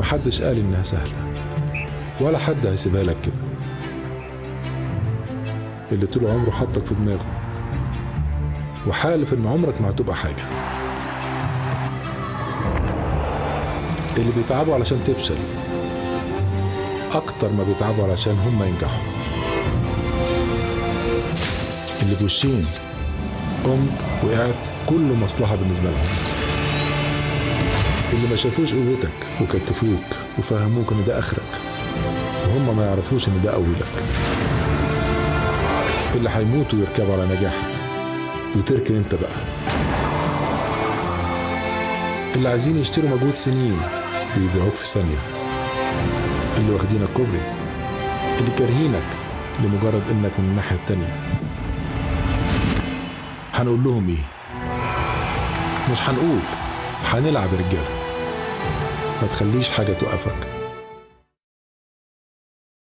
محدش قال إنها سهلة، ولا حد هيسيبها لك كده. اللي طول عمره حطك في دماغه وحالف إن عمرك ما هتبقى حاجة. اللي بيتعبوا علشان تفشل أكتر ما بيتعبوا علشان هم ينجحوا. اللي بوشين قمت وقعت كله مصلحة بالنسبة لهم. اللي ما شافوش قوتك وكتفوك وفهموك إن ده آخرك وهم ما يعرفوش إن ده أولك. اللي هيموتوا ويركبوا على نجاحك وتركن انت بقى. اللي عايزين يشتروا مجهود سنين بيبيعوك في ثانية. اللي واخدينك كوبري، اللي كارهينك لمجرد انك من الناحية التانية. هنقول لهم ايه؟ مش هنقول، هنلعب رجالة. ما تخليش حاجة توقفك.